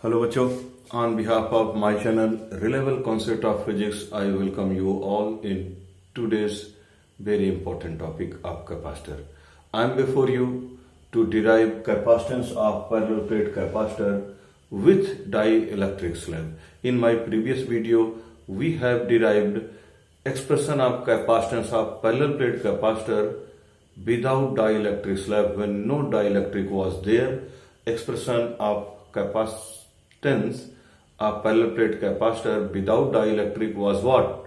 Hello बच्चों, on behalf of my channel Reliable Concept of Physics, I welcome you all in today's very important topic of capacitor. I am before you to derive capacitance of parallel plate capacitor with dielectric slab. In my previous video, we have derived expression of capacitance of parallel plate capacitor without dielectric slab when no dielectric was there. Expression of capacitance of parallel plate capacitor without dielectric was what?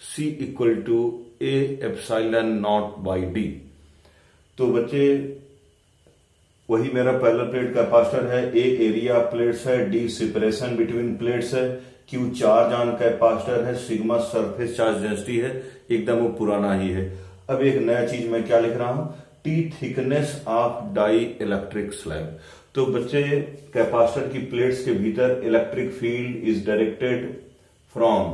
C equal to A epsilon naught by D. तो बच्चे वही मेरा parallel plate capacitor है, ए area plates है, D separation between plates है, Q charge on capacitor है, sigma surface charge density है, एकदम वो पुराना ही है। अब एक नया चीज मैं क्या लिख रहा हूं, T thickness of dielectric slab. तो बच्चे कैपेसिटर की प्लेट्स के भीतर electric field is directed from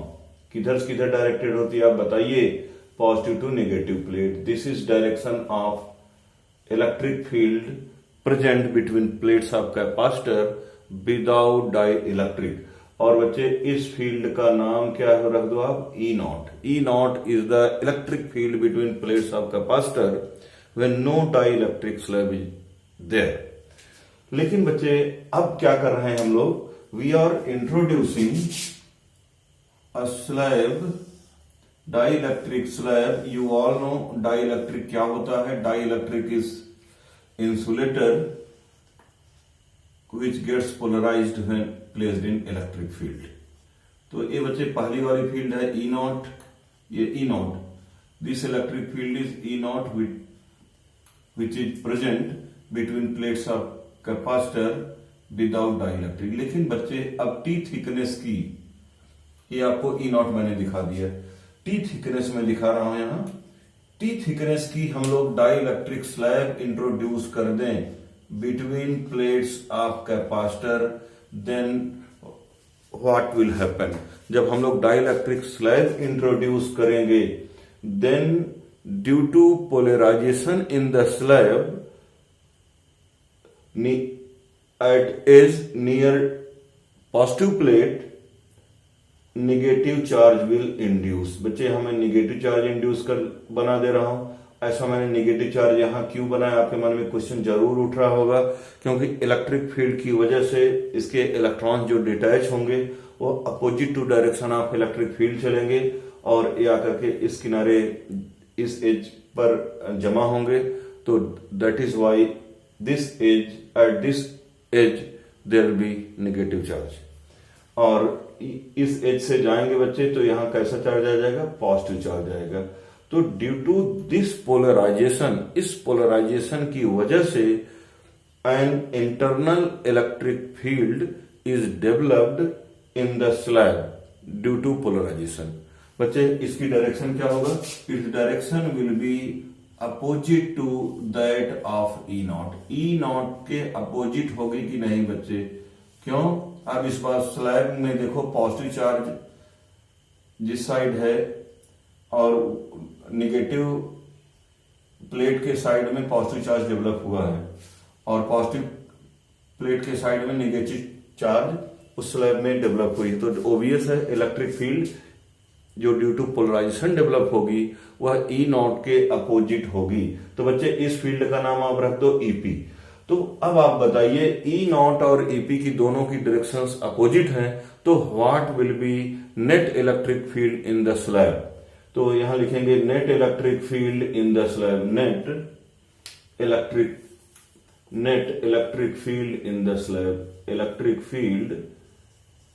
किधर से किधर डायरेक्टेड होती है आप बताइए, positive to negative plate. This is direction of electric field present between plates of capacitor without dielectric. और बच्चे इस फील्ड का नाम क्या है रख दो आप, E not. E naught is the electric field between plates of capacitor when no dielectric slab is there. लेकिन बच्चे अब क्या कर रहे हैं हम लोग, we are introducing a slab, dielectric slab. You all know dielectric क्या होता है। Dielectric is insulator which gets polarized when placed in electric field. तो ये बच्चे पहली वाली फील्ड है ई नॉट, ये E naught, this electric field is E naught which is present between plates of capacitor without dielectric. लेकिन बच्चे अब टी थिकनेस की, ये आपको ई नॉट मैंने दिखा दिया, टी थिकनेस में दिखा रहा हूं यहां। टी थिकनेस की हम लोग डाइलेक्ट्रिक स्लैब इंट्रोड्यूस कर दें between plates of capacitor, then what will happen. जब हम लोग डाइलेक्ट्रिक स्लैब इंट्रोड्यूस करेंगे, then due to polarisation in the slab at edge near positive plate negative charge will induce. बच्चे हमें नेगेटिव चार्ज इंड्यूस कर बना दे रहा हूं, ऐसा मैंने नेगेटिव चार्ज यहां क्यों बनाया, आपके मन में क्वेश्चन जरूर उठ रहा होगा। क्योंकि इलेक्ट्रिक फील्ड की वजह से इसके इलेक्ट्रॉन जो डिटैच होंगे वो opposite to direction of electric field चलेंगे और ये आकर के इस किनारे इस एज पर जमा होंगे। तो that is why this edge, at this edge there will be negative charge। और इस एज से जाएंगे बच्चे तो यहां कैसा चार्ज आ जाएगा, पॉजिटिव चार्ज आएगा। तो ड्यू टू दिस पोलराइजेशन, इस पोलराइजेशन की वजह से an internal electric field is developed in the slab due to polarisation. बच्चे इसकी डायरेक्शन क्या होगा, इस direction will be opposite to that of E not. E nought के अपोजिट होगी कि नहीं बच्चे, क्यों, अब इस बार स्लैब में देखो पॉजिटिव चार्ज जिस साइड है और निगेटिव प्लेट के साइड में पॉजिटिव चार्ज डेवलप हुआ है और पॉजिटिव प्लेट के साइड में निगेटिव चार्ज उस स्लैब में डेवलप हुई। तो ओबियस है इलेक्ट्रिक फील्ड जो ड्यू टू पोलराइजेशन डेवलप होगी वह ई नॉट के अपोजिट होगी। तो बच्चे इस फील्ड का नाम आप रख दो ईपी। तो अब आप बताइए ई नॉट और ईपी की दोनों की डायरेक्शंस अपोजिट हैं, तो what will be net electric field in the slab. तो यहां लिखेंगे net electric field in the slab, net electric field in the slab, electric field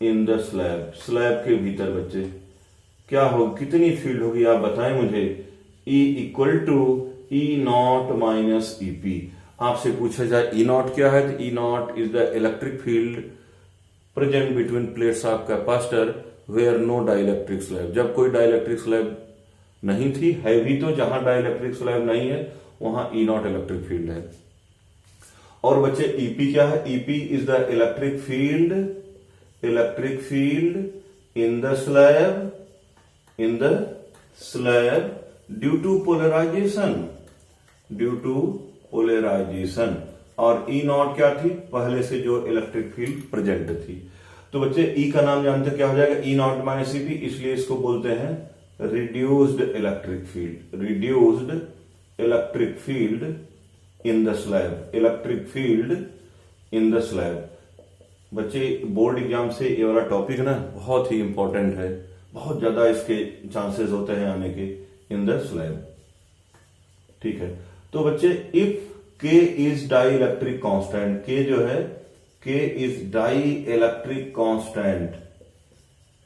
in the slab. Slab के भीतर बच्चे क्या होगी, कितनी फील्ड होगी आप बताएं मुझे। E equal to E naught minus EP. आपसे पूछा जाए ई नॉट क्या है, तो E naught is the electric field present between plates of capacitor where no dielectric slab. जब कोई डाइलेक्ट्रिक स्लैब नहीं थी, है भी तो जहां डाइलेक्ट्रिक स्लैब नहीं है वहां ई नॉट इलेक्ट्रिक फील्ड है। और बच्चे ईपी क्या है, EP is the electric field in the slab due to polarization और ई नॉट क्या थी, पहले से जो इलेक्ट्रिक फील्ड प्रेजेंट थी। तो बच्चे ई का नाम जानते क्या हो जाएगा, ई नॉट माइनस ईपी, इसलिए इसको बोलते हैं reduced electric field, reduced electric field in the slab, electric field in the slab. बच्चे बोर्ड एग्जाम से ये वाला टॉपिक ना बहुत ही इंपॉर्टेंट है, बहुत ज्यादा इसके चांसेस होते हैं आने के, इन द स्लैब। ठीक है, तो बच्चे if K is dielectric constant, के जो है K is dielectric constant,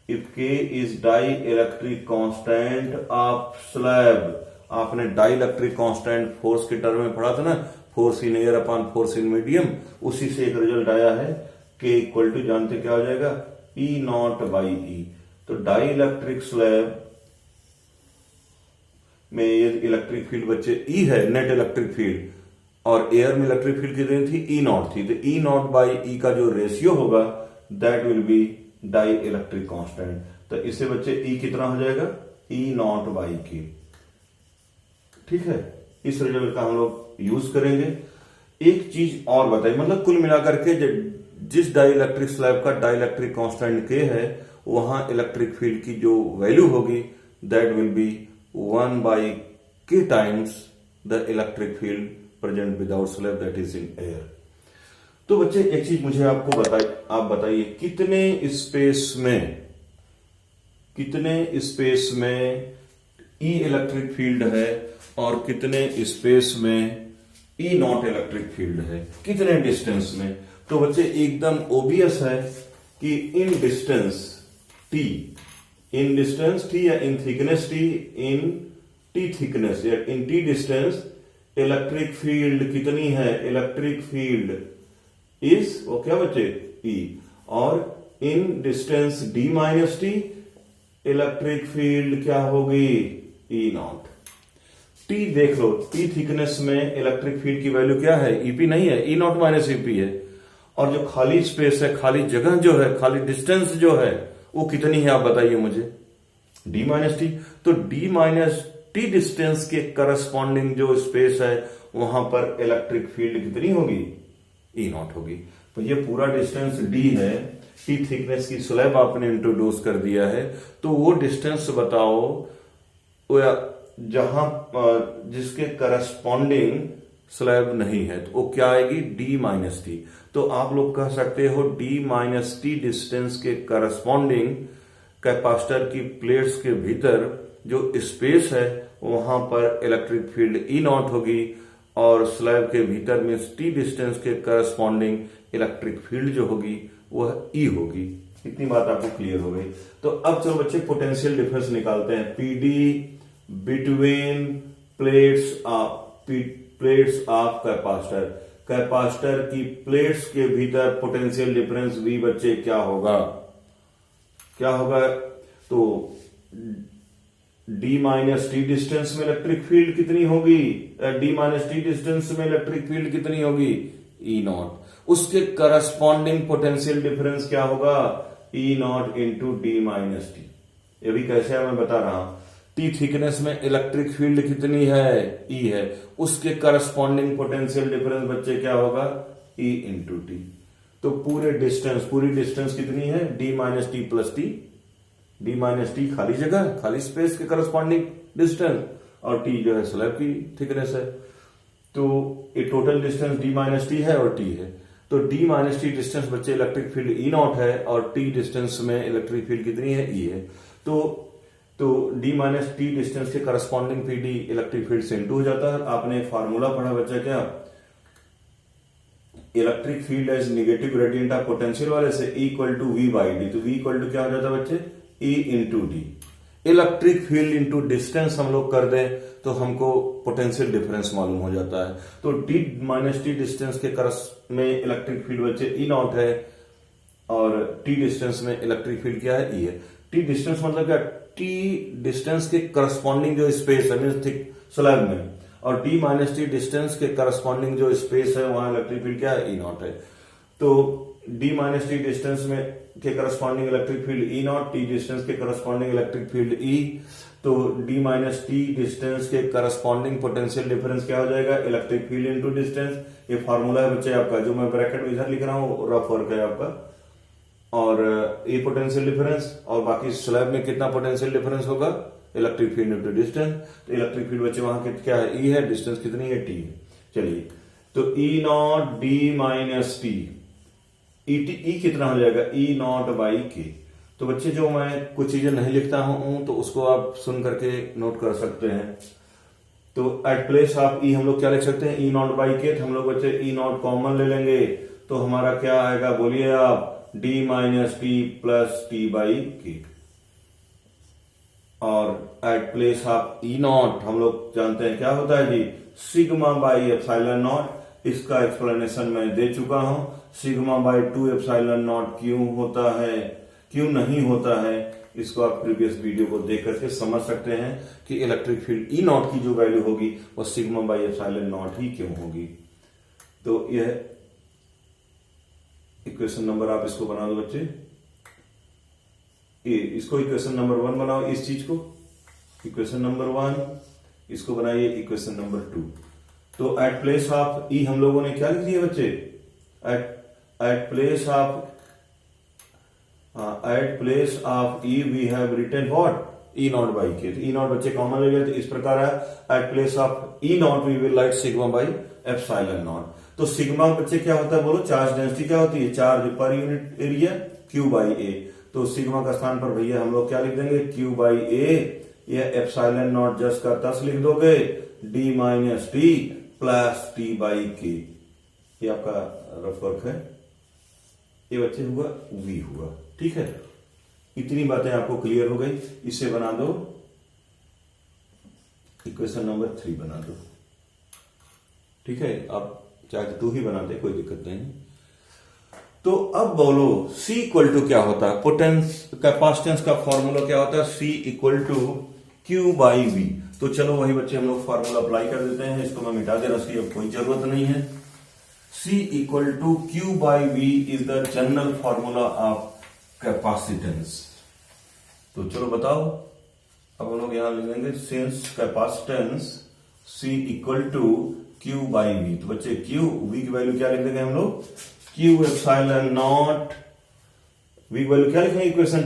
if K is dielectric constant of slab, आपने डाई इलेक्ट्रिक कांस्टेंट फोर्स के टर्म में पढ़ा था ना, force in air upon force in medium, उसी से एक रिजल्ट आया है, के इक्वल टू जानते क्या हो जाएगा, ई नॉट बाई ई। तो डाई इलेक्ट्रिक स्लैब में ये इलेक्ट्रिक फील्ड बच्चे ई है, नेट इलेक्ट्रिक फील्ड, और एयर में इलेक्ट्रिक फील्ड कितनी थी, ई नॉट थी। तो ई नॉट बाई ई का जो रेशियो होगा that will be dielectric constant. तो इससे बच्चे ई कितना हो जाएगा, ई नॉट बाई की। ठीक है, इस रिजल्ट का हम लोग यूज करेंगे। एक चीज और बताइए, मतलब कुल मिलाकर के जिस डाई इलेक्ट्रिक स्लैब का डाई इलेक्ट्रिक कांस्टेंट के है, वहां इलेक्ट्रिक फील्ड की जो वैल्यू होगी दैट विल बी 1 बाई के times the electric field present without slab that is in air. तो बच्चे एक चीज मुझे आपको आप बताइए, कितने स्पेस में ई इलेक्ट्रिक फील्ड है और कितने स्पेस में ई नॉट इलेक्ट्रिक फील्ड है, कितने डिस्टेंस में। तो बच्चे एकदम ओबियस है कि इन डिस्टेंस टी या इन थिकनेस टी, इन टी थिकनेस या इन टी डिस्टेंस इलेक्ट्रिक फील्ड कितनी है, इलेक्ट्रिक फील्ड इज वो क्या बच्चे ई, और in distance D minus T electric field क्या होगी, ई नॉट। टी देख लो, टी थिकनेस में इलेक्ट्रिक फील्ड की वैल्यू क्या है, ईपी नहीं है, ई नॉट माइनस ईपी है। और जो खाली स्पेस है, खाली जगह जो है, खाली डिस्टेंस जो है वो कितनी है आप बताइए मुझे, डी माइनस टी। तो डी माइनस टी डिस्टेंस के करस्पॉन्डिंग जो स्पेस है वहां पर इलेक्ट्रिक फील्ड कितनी होगी, ई नॉट होगी। तो ये पूरा डिस्टेंस डी है, टी थिकनेस की स्लैब आपने इंट्रोड्यूस कर दिया है, तो वो डिस्टेंस बताओ जहां जिसके करस्पॉन्डिंग स्लैब नहीं है, तो वो क्या आएगी, डी माइनस टी। तो आप लोग कह सकते हो डी माइनस टी डिस्टेंस के करस्पॉन्डिंग कैपेसिटर की प्लेट्स के भीतर जो स्पेस है वहां पर इलेक्ट्रिक फील्ड ई नॉट होगी, और स्लैब के भीतर में टी डिस्टेंस के करस्पॉन्डिंग इलेक्ट्रिक फील्ड जो होगी वह ई होगी। इतनी बात आपको क्लियर हो गई। तो अब चलो बच्चे पोटेंशियल डिफरेंस निकालते हैं, PD between plates of capacitor, capacitor की प्लेट्स के भीतर पोटेंशियल डिफरेंस वी बच्चे क्या होगा, तो डी माइनस टी डिस्टेंस में इलेक्ट्रिक फील्ड कितनी होगी, डी माइनस टी डिस्टेंस में इलेक्ट्रिक फील्ड कितनी होगी, ई नॉट। उसके करस्पॉन्डिंग पोटेंशियल डिफरेंस क्या होगा, E naught into D minus T. ये भी कैसे है मैं बता रहा हूं, टी थिकनेस में इलेक्ट्रिक फील्ड कितनी है, ई है, उसके करस्पॉन्डिंग पोटेंशियल डिफरेंस बच्चे क्या होगा, ई इंटू टी। तो पूरी डिस्टेंस कितनी है, D minus T plus T, D minus T खाली जगह, खाली स्पेस के करस्पॉन्डिंग डिस्टेंस, और टी जो है स्लैब की थिकनेस है। तो ये total distance D minus T है और टी है। तो डी माइनस टी डिस्टेंस बच्चे इलेक्ट्रिक फील्ड ई नॉट है, और टी डिस्टेंस में इलेक्ट्रिक फील्ड कितनी है, ई है। तो डी माइनस टी डिस्टेंस के करस्पॉन्डिंग पीडी इलेक्ट्रिक फील्ड से इंटू हो जाता है। आपने फार्मूला पढ़ा बच्चा क्या, electric field as negative gradient of potential वाले से equal to V by D. तो वी इक्वल टू क्या हो जाता है बच्चे, E into D. Electric field into distance हम लोग कर दें तो हमको पोटेंशियल डिफरेंस मालूम हो जाता है। तो डी माइनस टी डिस्टेंस के में इलेक्ट्रिक फील्ड बच्चे ई नॉट है, और टी डिस्टेंस में इलेक्ट्रिक फील्ड क्या है, ई है। टी डिस्टेंस मतलब क्या, टी डिस्टेंस के करस्पॉन्डिंग जो स्पेस है थिक स्लैब में, और टी माइनस टी डिस्टेंस के करस्पॉन्डिंग जो स्पेस है वहां इलेक्ट्रिक फील्ड क्या है, ई नॉट है। तो डी माइनस टी डिस्टेंस में के corresponding electric field E naught, T distance के करस्पॉन्डिंग इलेक्ट्रिक फील्ड ई। तो डी माइनस टी डिस्टेंस के करस्पॉन्डिंग पोटेंशियल डिफरेंस क्या हो जाएगा, इलेक्ट्रिक फील्ड इनटू डिस्टेंस। ये फॉर्मूला है बच्चे आपका, जो मैं ब्रैकेट में इधर लिख रहा हूँ रफ वर्क है आपका। और ये पोटेंशियल डिफरेंस, और बाकी स्लैब में कितना पोटेंशियल डिफरेंस होगा, इलेक्ट्रिक फील्ड इनटू डिस्टेंस। तो इलेक्ट्रिक फील्ड बच्चे वहां क्या है, ई है, डिस्टेंस कितनी है, टी है। चलिए तो E naught D minus T, ई कितना हो जाएगा, ई नॉट बाई के। तो बच्चे जो मैं कुछ चीजें नहीं लिखता हूं तो उसको आप सुन करके नोट कर सकते हैं। तो एट प्लेस ऑफ ई हम लोग क्या लिख सकते हैं, ई नॉट बाई के। हम लोग बच्चे ई नॉट कॉमन ले लेंगे तो हमारा क्या आएगा, बोलिए आप, D minus T plus T by K. और at place of E nought हम लोग जानते हैं क्या होता है जी, सिग्मा बाई एप्सिलॉन नॉट। इसका एक्सप्लेनेशन मैं दे चुका हूं। सिग्मा बाई 2 एप्सिलॉन नॉट क्यों होता है, क्यों नहीं होता है, इसको आप प्रीवियस वीडियो को देख करके समझ सकते हैं कि इलेक्ट्रिक फील्ड ई नॉट की जो वैल्यू होगी वो सिग्मा बाई एप्सिलॉन नॉट ही क्यों होगी। तो यह इक्वेशन नंबर, आप इसको बना दो बच्चे, इसको इक्वेशन नंबर 1 बनाओ, इस चीज को इक्वेशन नंबर 1, इसको बनाइए इक्वेशन नंबर 2। तो एट प्लेस ऑफ ई हम लोगों ने क्या लिख दिया बच्चे, at place of E we have written what, E nought by K. E not बच्चे कॉमन ले लिया, तो इस प्रकार है, at place of E nought we will write sigma by epsilon nought. तो सिग्मा बच्चे क्या होता है, बोलो, चार्ज डेंसिटी क्या होती है, charge per unit area, Q by A. तो सिग्मा का स्थान पर भैया हम लोग क्या लिख देंगे, क्यू बाई ए। यह एप्सिलॉन नॉट जस्ट का तस लिख दोगे, D minus T plus T by के। ये आपका रफ वर्क है, ये बच्चे हुआ वी हुआ, ठीक है। इतनी बातें आपको क्लियर हो गई। इसे बना दो इक्वेशन नंबर 3 बना दो, ठीक है। आप चाहे 2 ही बनाते, कोई दिक्कत नहीं। तो अब बोलो C इक्वल टू क्या होता है, कैपेसिटेंस का फॉर्मूला क्या होता है, C equal to Q by V। तो चलो वही बच्चे हम लोग फॉर्मूला अप्लाई कर देते हैं, इसको मैं मिटा दे रहा हूं, इसकी अब कोई जरूरत नहीं है। C equal to Q by V is the general formula of capacitance. तो चलो बताओ, अब हम लोग यहां लिखेंगे since capacitance C equal to Q by V। तो बच्चे Q, V की वैल्यू क्या लिख देंगे हम लोग, Q एप्सिलॉन नॉट, V की वैल्यू क्या लिखेंगे इक्वेशन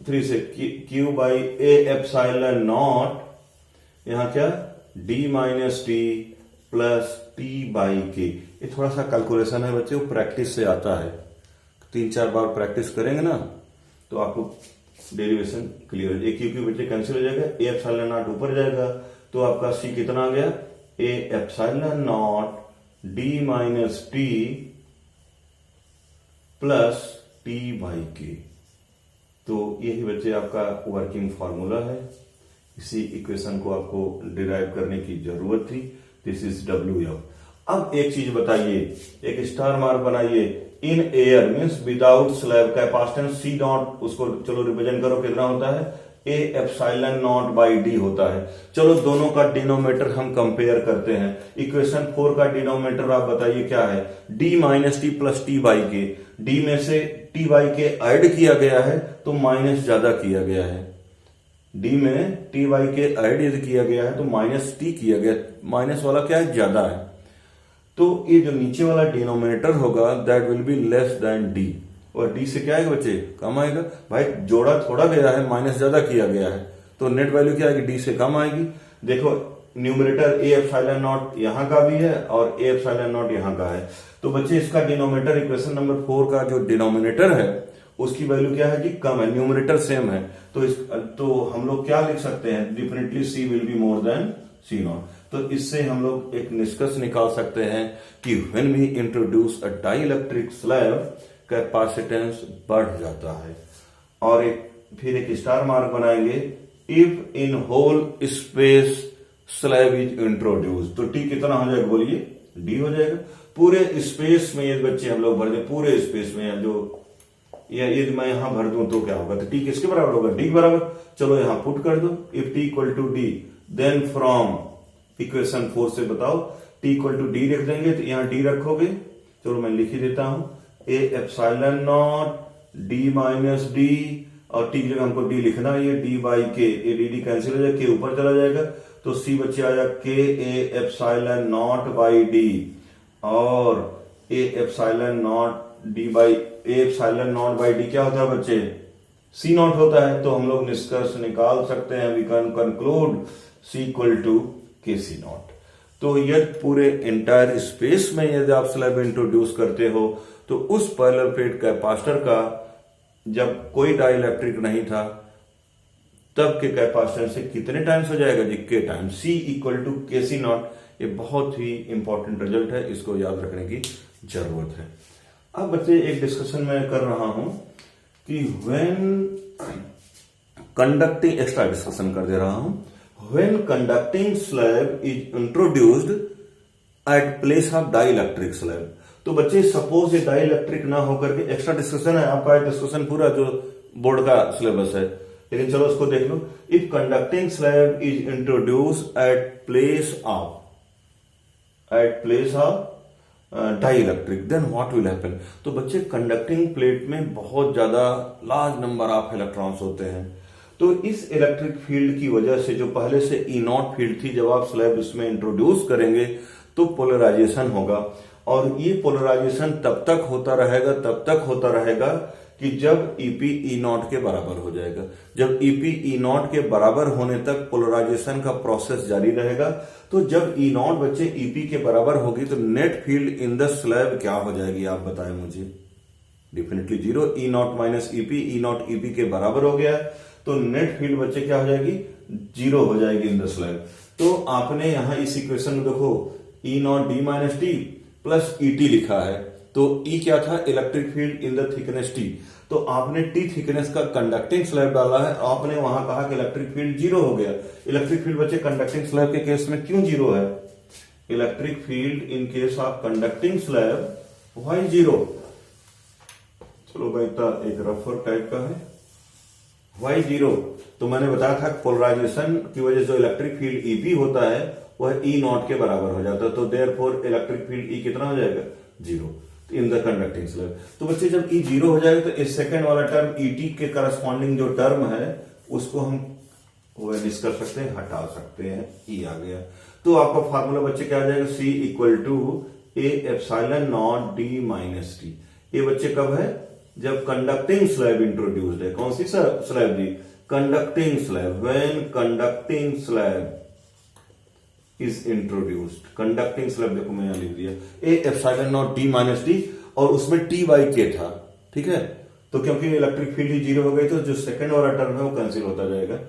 3 से, Q by A epsilon not, यहां क्या, D minus T plus T by के। ये थोड़ा सा कैलकुलेशन है बच्चे, वो प्रैक्टिस से आता है। 3-4 बार प्रैक्टिस करेंगे ना तो आपको डेरिवेशन क्लियर हो जाएगी। क्योंकि बच्चे कैंसिल हो जाएगा, ए एप्सिलॉन नॉट ऊपर जाएगा, तो आपका सी कितना आ गया, ए epsilon not D minus T plus T by के। तो यही बच्चे आपका वर्किंग फॉर्मूला है। इसी इक्वेशन को आपको डिराइव करने की जरूरत थी। This is W F. अब एक चीज बताइए, एक स्टार मार्क बनाइए, in air means without slab capacitance C nought, उसको चलो रिप्रेजेंट करो, कितना होता है, A epsilon not by D होता है। चलो दोनों का डिनोमिनेटर हम कंपेयर करते हैं। इक्वेशन 4 का डिनोमिनेटर आप बताइए क्या है, D minus T plus T by के। डी में से टी बाई के ऐड किया गया है तो माइनस ज्यादा किया गया है, डी में टी बाई के ऐड यदि किया गया है तो माइनस टी किया गया, माइनस वाला क्या है, ज्यादा है। तो ये जो नीचे वाला डिनोमिनेटर होगा that will be less than D, और डी से क्या आएगा बच्चे, कम आएगा। भाई जोड़ा थोड़ा गया है, माइनस ज्यादा किया गया है, तो नेट वैल्यू क्या आएगी, डी से कम आएगी। देखो न्यूमरेटर ए एप्सिलॉन नॉट यहां का भी है और ए एप्सिलॉन नॉट यहां का है, तो बच्चे इसका डिनोमिनेटर इक्वेशन नंबर 4 का जो डिनोमिनेटर है उसकी वैल्यू क्या है जी, कम है, न्यूमरेटर सेम है। तो हम लोग क्या लिख सकते हैं, definitely C will be more than C nought. तो इससे हम लोग एक निष्कर्ष निकाल सकते हैं कि when we introduce a dielectric slab capacitance बढ़ जाता है। और फिर एक स्टार मार्क बनाएंगे, if in whole space slab is introduce, तो टी कितना हो जाएगा बोलिए, डी हो जाएगा। पूरे स्पेस में ये बच्चे हम लोग भर दें, पूरे स्पेस में जो यदि मैं यहां भर दूं तो क्या होगा, तो टी किसके बराबर होगा, डी के बराबर। चलो यहां पुट कर दो, if T equal to D then from equation 4 से बताओ टी इक्वल टू डी रख देंगे, तो यहां डी रखोगे, चलो मैं लिख ही देता हूं, ए epsilon not D minus D और टी की जगह हमको डी लिखना है, ये डी बाई के, ये डी डी कैंसिल हो जाएगा, के ऊपर चला जाएगा, तो सी बच्चे आ जाएगा K A epsilon not by D, और A epsilon not D by A epsilon not by D क्या होता है बच्चे, सी नॉट होता है। तो हम लोग निष्कर्ष निकाल सकते हैं, we can conclude C equal to K C nought. तो यदि पूरे एंटायर स्पेस में यदि आप स्लैब इंट्रोड्यूस करते हो तो उस पैरेलल प्लेट कैपेसिटर का जब कोई डाइलेक्ट्रिक नहीं था तब के कैपेसिटर से कितने टाइम्स हो जाएगा जी, के times, C equal to K C not. ये बहुत ही इंपॉर्टेंट रिजल्ट है, इसको याद रखने की जरूरत है। अब बच्चे एक डिस्कशन मैं कर रहा हूं कि व्हेन कंडक्टिंग, एक्स्ट्रा डिस्कशन कर दे रहा हूं, when conducting slab is introduced at place of dielectric slab. तो बच्चे सपोज ये डाइलेक्ट्रिक ना होकर के, एक्स्ट्रा डिस्कशन है आपका, एक डिस्कशन पूरा जो बोर्ड का सिलेबस है, लेकिन चलो उसको देख लो। If conducting slab is introduced at place of dielectric, then what will happen. तो बच्चे कंडक्टिंग प्लेट में बहुत ज्यादा लार्ज नंबर ऑफ इलेक्ट्रॉन्स होते हैं, तो इस इलेक्ट्रिक फील्ड की वजह से जो पहले से ई नॉट फील्ड थी, जब आप स्लैब इसमें इंट्रोड्यूस करेंगे तो पोलराइजेशन होगा, और ये पोलराइजेशन तब तक होता रहेगा कि जब ईपी ई नॉट के बराबर हो जाएगा। जब ईपी ई नॉट के बराबर होने तक पोलराइजेशन का प्रोसेस जारी रहेगा। तो जब ई नॉट बच्चे ईपी के बराबर होगी तो net field in the slab क्या हो जाएगी, आप बताएं मुझे। Definitely zero, E naught minus EP, E not EP के बराबर हो गया, तो नेट फील्ड बच्चे क्या हो जाएगी, जीरो हो जाएगी इन द स्लैब। तो आपने यहां इस इक्वेशन में देखो, E naught D minus T plus E T लिखा है, तो ई क्या था, electric field in the thickness T, तो आपने टी थिकनेस का कंडक्टिंग स्लैब डाला है, आपने वहां कहा कि इलेक्ट्रिक फील्ड जीरो हो गया। इलेक्ट्रिक फील्ड बच्चे कंडक्टिंग स्लैब के केस में क्यों जीरो है, electric field in case of conducting slab why zero. चलो भाई, एक रफर टाइप का है, व्हाई जीरो। तो मैंने बताया था पोलराइजेशन की वजह से जो इलेक्ट्रिक फील्ड ईपी होता है वह ई नॉट के बराबर हो जाता है, तो देयरफॉर इलेक्ट्रिक फील्ड ई कितना हो जाएगा, zero in the conducting slab. तो बच्चे जब ई जीरो हो जाएगा तो इस सेकंड वाला टर्म ईटी के करस्पॉन्डिंग जो टर्म है उसको हम निष्कर्ष कर सकते हैं, हटा सकते हैं, ई आ गया। तो आपका फार्मूला बच्चे क्या आ जाएगा, C equal to A epsilon not D minus T. ये बच्चे कब है, जब कंडक्टिंग स्लैब इंट्रोड्यूस्ड है। कौन सी स्लैब दी, conducting slab. When conducting slab is introduced, conducting slab देखो मैं यहां लिख दिया A epsilon not D minus D, और उसमें टी बाई के था, ठीक है। तो क्योंकि इलेक्ट्रिक फील्ड ही जीरो हो गई तो जो सेकंड वाला टर्म है वो कैंसिल होता जाएगा।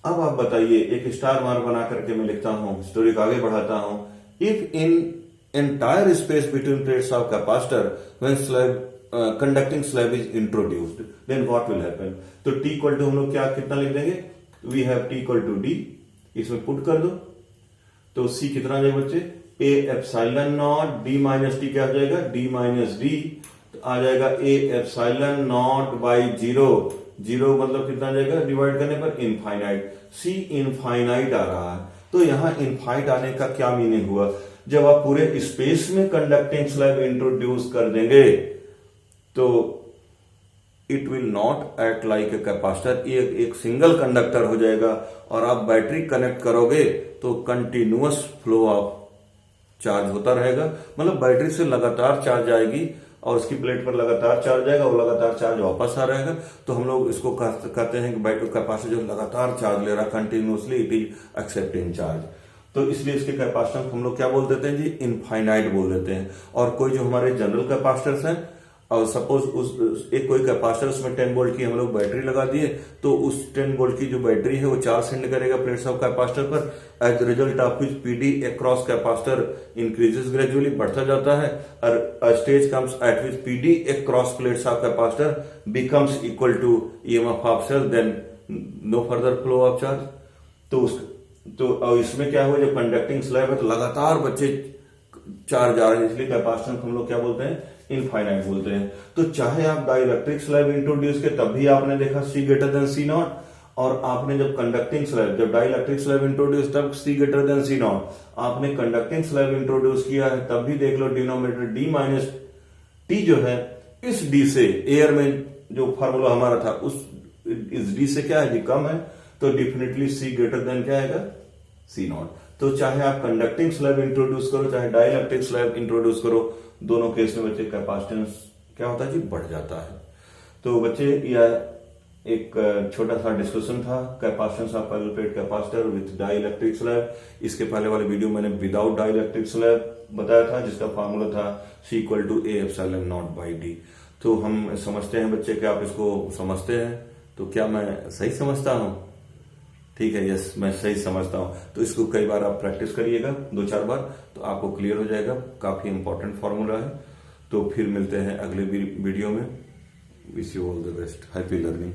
अब आप बताइए, एक स्टार मार्क बना करके मैं लिखता हूं, स्टोरी को आगे बढ़ाता हूं। If in entire space between plates of capacitor when slab conducting slab is introduced then what will happen. तो टी इक्वल टू हम लोग क्या कितना लिख देंगे, we have T equal to D, इसमें पुट कर दो तो सी कितना आ जाएगा बच्चे, A epsilon not D minus T क्या आ जाएगा, डी माइनस डी, तो आ जाएगा A epsilon not by zero, zero मतलब कितना आ जाएगा डिवाइड करने पर इनफाइनाइट, सी इनफाइनाइट आ रहा है। तो यहां इनफाइनाइट आने का क्या मीनिंग हुआ, जब आप पूरे स्पेस में कंडक्टिंग स्लैब इंट्रोड्यूस कर देंगे तो it will not act like a capacitor, ये एक सिंगल कंडक्टर हो जाएगा, और आप बैटरी कनेक्ट करोगे तो कंटिन्यूअस फ्लो ऑफ चार्ज होता रहेगा, मतलब बैटरी से लगातार चार्ज आएगी और उसकी प्लेट पर लगातार चार्ज आएगा और लगातार चार्ज वापस आ रहेगा। तो हम लोग इसको कहते हैं कि बैटरी कैपेसिटर जो लगातार चार्ज ले रहा है, continuously it is accepting charge, तो इसलिए इसके कैपेसिटर हम लोग क्या बोल देते हैं जी, इनफाइनाइट बोल देते हैं। और कोई जो हमारे जनरल कैपेसिटर्स हैं, और सपोज उस एक कोई कैपेसिटर उसमें 10 वोल्ट की हम लोग बैटरी लगा दिए, तो उस 10 वोल्ट की जो बैटरी है वो चार्ज सेंड करेगा प्लेट्स ऑफ कैपेसिटर पर, as result of which PD across capacitor increases gradually, बढ़ता जाता है, और stage comes at which PD across plates of capacitor becomes equal to EMF of cell, then no further flow of charge. तो इसमें क्या हुआ, जब कंडक्टिंग स्लैब है तो लगातार बच्चे चार्ज आ रहे हैं, इसलिए कैपेसिटर हम लोग क्या बोलते हैं, इनफाइनाइट बोलते हैं। तो चाहे आप डाइलेक्ट्रिक स्लैब इंट्रोड्यूस के तब भी आपने देखा सी ग्रेटर देन सी नॉट, और आपने जब कंडक्टिंग स्लैब, जब डाइलेक्ट्रिक स्लैब इंट्रोड्यूस तब सी ग्रेटर देन सी नॉट, आपने कंडक्टिंग स्लैब इंट्रोड्यूस किया है तब भी देख लो डिनोमिनेटर डी माइनस टी जो है इस डी से एयर में जो फार्मूला हमारा था उस इस डी से क्या है जी कम है, तो डेफिनेटली सी ग्रेटर देन क्या आएगा सी नॉट। तो चाहे आप कंडक्टिंग स्लैब इंट्रोड्यूस करो चाहे डाइलेक्ट्रिक स्लैब इंट्रोड्यूस करो, दोनों केस में बच्चे कैपेसिटेंस क्या होता है जी बढ़ जाता है। तो बच्चे यह एक छोटा सा डिस्कशन था capacitance of parallel plate capacitor with dielectric slab. इसके पहले वाले वीडियो मैंने विदाउट डाइलेक्ट्रिक स्लैब बताया था जिसका फार्मूला था C equal to A epsilon not by D. तो हम समझते हैं बच्चे कि आप इसको समझते हैं, तो क्या मैं सही समझता हूं? ठीक है, यस मैं सही समझता हूं। तो इसको कई बार आप प्रैक्टिस करिएगा 2-4 बार, तो आपको क्लियर हो जाएगा। काफी इंपॉर्टेंट फॉर्मूला है। तो फिर मिलते हैं अगले वीडियो में। Wish you all the best, happy learning.